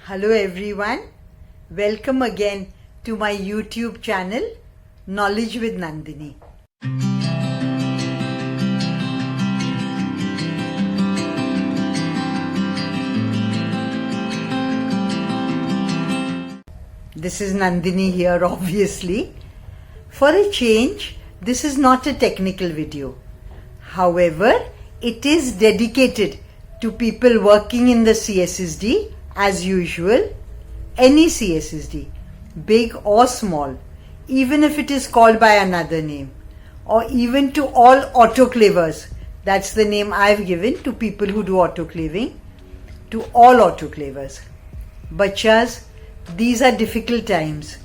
Hello everyone, welcome again to my YouTube channel Knowledge with Nandini. This is Nandini here obviously. For a change, this is not a technical video. However, it is dedicated to people working in the CSSD as usual, any CSSD, big or small, even if it is called by another name, or even to all autoclavers, that's the name I've given to people who do autoclaving, to all autoclavers. Bachas, these are difficult times,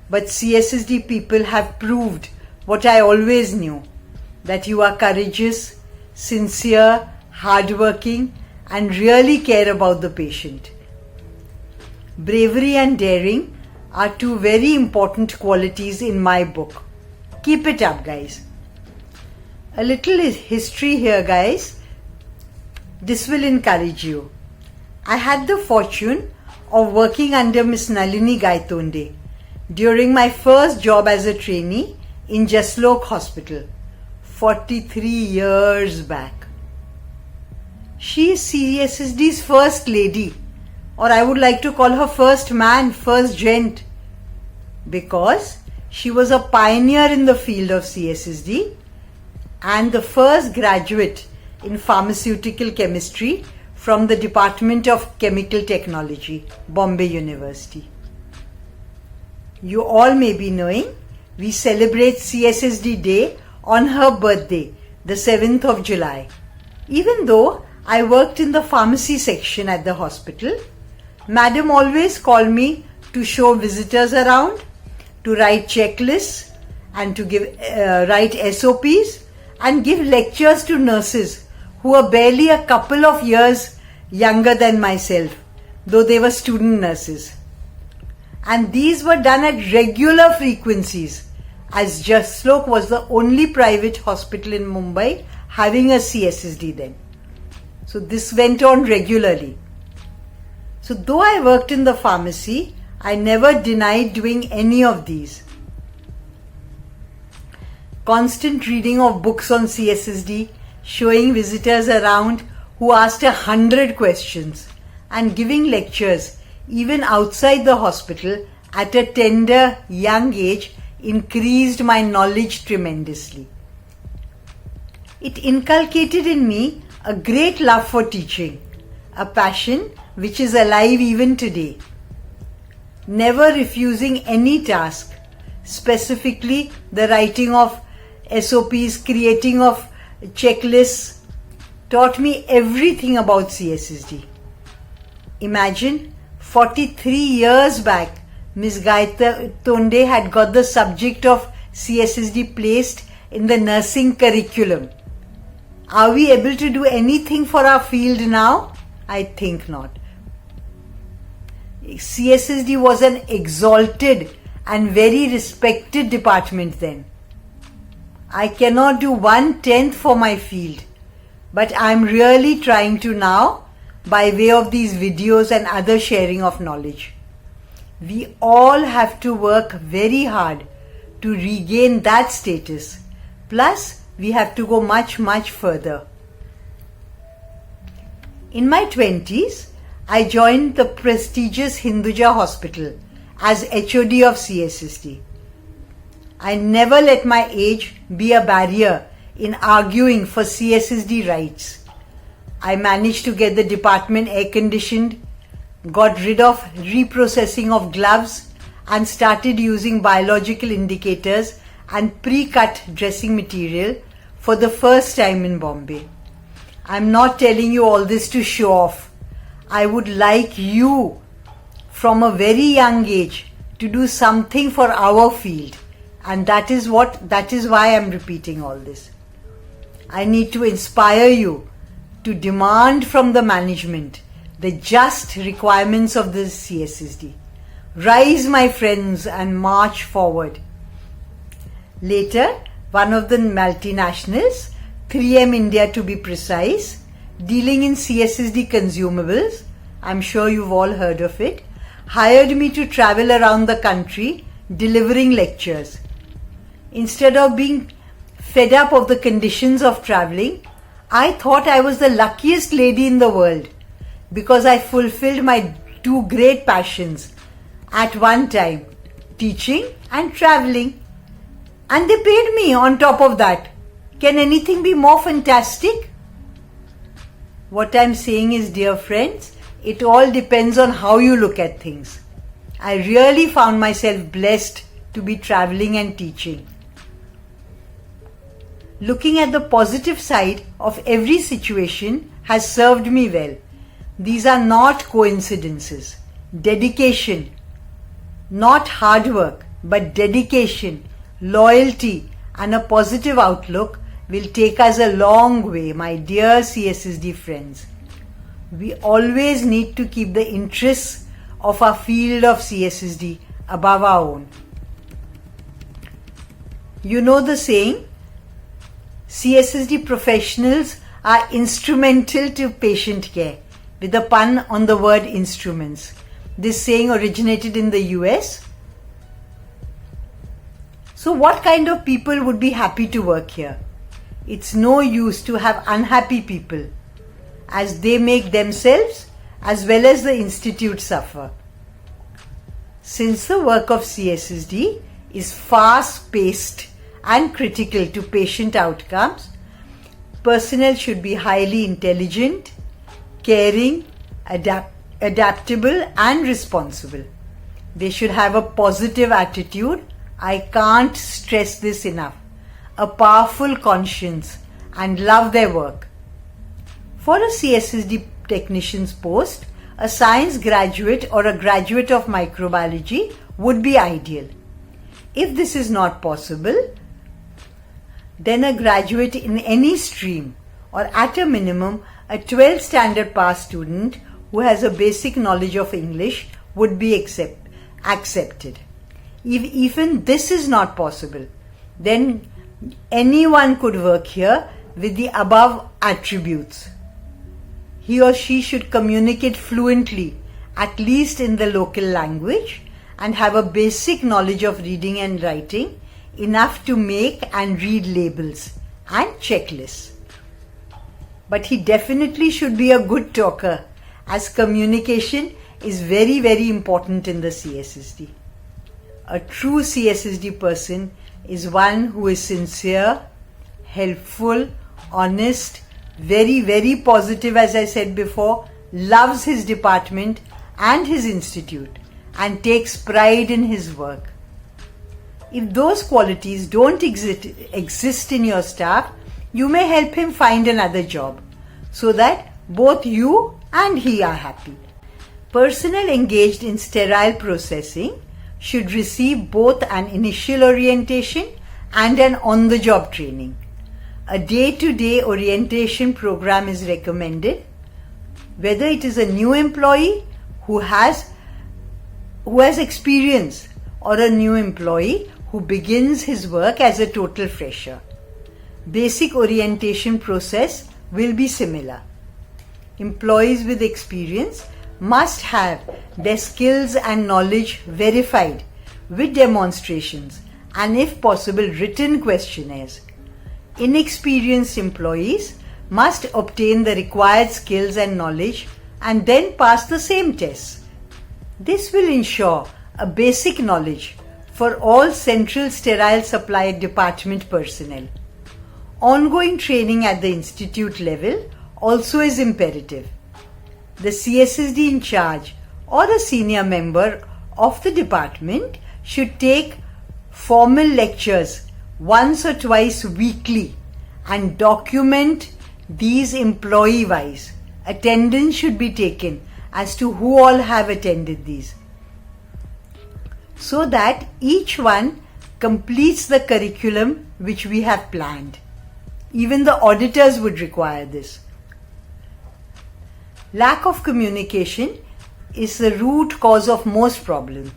but CSSD people have proved what I always knew, that you are courageous, sincere, hardworking, and really care about the patient. Bravery and daring are two very important qualities in my book. Keep it up, guys. A little history here, guys. This will encourage you. I had the fortune of working under Miss Nalini Gaitonde during my first job as a trainee in Jaslok Hospital, 43 years back. She is CSSD's first lady, or I would like to call her first man, first gent, because she was a pioneer in the field of CSSD and the first graduate in pharmaceutical chemistry from the Department of Chemical Technology, Bombay University. You all may be knowing, we celebrate CSSD Day on her birthday, the 7th of July. Even though I worked in the pharmacy section at the hospital, Madam always called me to show visitors around, to write checklists and to write SOPs and give lectures to nurses who were barely a couple of years younger than myself, though they were student nurses. And these were done at regular frequencies, as Jaslok was the only private hospital in Mumbai having a CSSD then. So this went on regularly. So though I worked in the pharmacy, I never denied doing any of these. Constant reading of books on CSSD, showing visitors around who asked 100 questions, and giving lectures even outside the hospital at a tender young age increased my knowledge tremendously. It inculcated in me a great love for teaching, a passion which is alive even today. Never refusing any task, specifically the writing of SOPs, creating of checklists, taught me everything about CSSD. Imagine 43 years back, Ms. Gaitonde had got the subject of CSSD placed in the nursing curriculum. Are we able to do anything for our field now? I think not. CSSD was an exalted and very respected department then. I cannot do 1/10 for my field, but I am really trying to now by way of these videos and other sharing of knowledge. We all have to work very hard to regain that status. Plus, we have to go much further. In my 20s, I joined the prestigious Hinduja Hospital as HOD of CSSD. I never let my age be a barrier in arguing for CSSD rights. I managed to get the department air-conditioned, got rid of reprocessing of gloves, and started using biological indicators and pre-cut dressing material for the first time in Bombay. I'm not telling you all this to show off. I would like you from a very young age to do something for our field, and that is why I'm repeating all this. I need to inspire you to demand from the management the just requirements of the CSSD. Rise, my friends, and march forward. Later, one of the multinationals, 3M India to be precise, dealing in CSSD consumables, I'm sure you've all heard of it, hired me to travel around the country delivering lectures. Instead of being fed up of the conditions of traveling, I thought I was the luckiest lady in the world because I fulfilled my two great passions at one time, teaching and traveling. And they paid me on top of that. Can anything be more fantastic? What I'm saying is, dear friends, it all depends on how you look at things. I really found myself blessed to be traveling and teaching. Looking at the positive side of every situation has served me well. These are not coincidences. Dedication, not hard work, but dedication, loyalty, and a positive outlook will take us a long way, my dear CSSD friends. We always need to keep the interests of our field of CSSD above our own. You know the saying, CSSD professionals are instrumental to patient care, with a pun on the word instruments. This saying originated in the US. So what kind of people would be happy to work here? It's no use to have unhappy people, as they make themselves as well as the institute suffer. Since the work of CSSD is fast-paced and critical to patient outcomes, personnel should be highly intelligent, caring, adaptable and responsible. They should have a positive attitude. I can't stress this enough. A powerful conscience and love their work. For a CSSD technician's post, a science graduate or a graduate of microbiology would be ideal. If this is not possible, then a graduate in any stream, or at a minimum a 12th standard pass student who has a basic knowledge of English would be accepted. If even this is not possible, then anyone could work here with the above attributes. He or she should communicate fluently, at least in the local language, and have a basic knowledge of reading and writing, enough to make and read labels and checklists. But he definitely should be a good talker, as communication is very, very important in the CSSD. A true CSSD person is one who is sincere, helpful, honest, very, very positive, as I said before, loves his department and his institute, and takes pride in his work. If those qualities don't exist in your staff, you may help him find another job, so that both you and he are happy. Personnel engaged in sterile processing should receive both an initial orientation and an on-the-job training. A day-to-day orientation program is recommended, whether it is a new employee who has experience or a new employee who begins his work as a total fresher. Basic orientation process will be similar. Employees with experience must have their skills and knowledge verified with demonstrations and, if possible, written questionnaires. Inexperienced employees must obtain the required skills and knowledge and then pass the same tests. This will ensure a basic knowledge for all Central Sterile Supply Department personnel. Ongoing training at the institute level also is imperative. The CSSD in charge or a senior member of the department should take formal lectures once or twice weekly and document these employee-wise. Attendance should be taken as to who all have attended these, so that each one completes the curriculum which we have planned. Even the auditors would require this. Lack of communication is the root cause of most problems.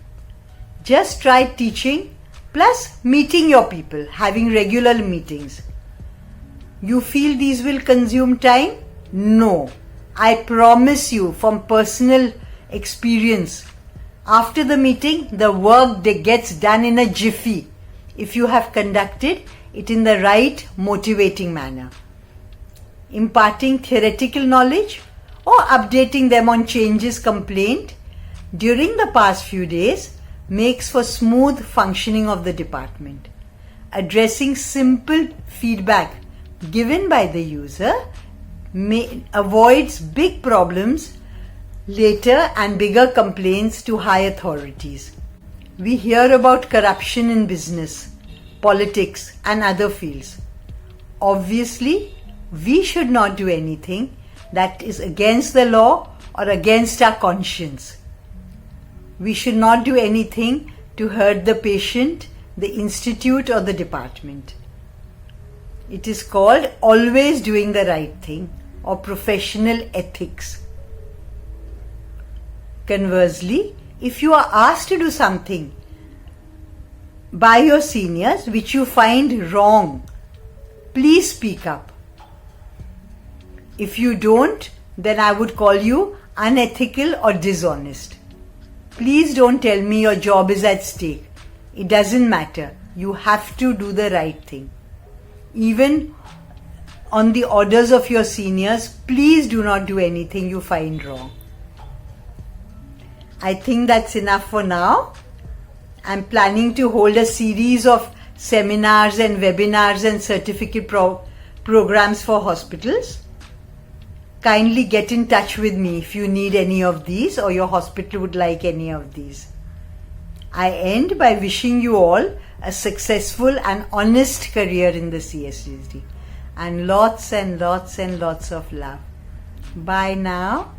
Just try teaching plus meeting your people, having regular meetings. You feel these will consume time? No. I promise you from personal experience, after the meeting, the work gets done in a jiffy if you have conducted it in the right motivating manner. Imparting theoretical knowledge or updating them on changes complained during the past few days makes for smooth functioning of the department. Addressing simple feedback given by the user avoids big problems later and bigger complaints to high authorities. We hear about corruption in business, politics, and other fields. Obviously, we should not do anything that is against the law or against our conscience. We should not do anything to hurt the patient, the institute, or the department. It is called always doing the right thing or professional ethics. Conversely, if you are asked to do something by your seniors which you find wrong, please speak up. If you don't, then I would call you unethical or dishonest. Please don't tell me your job is at stake. It doesn't matter. You have to do the right thing. Even on the orders of your seniors, please do not do anything you find wrong. I think that's enough for now. I'm planning to hold a series of seminars and webinars and certificate programs for hospitals. Kindly get in touch with me if you need any of these or your hospital would like any of these. I end by wishing you all a successful and honest career in the CSSD and lots and lots and lots of love. Bye now.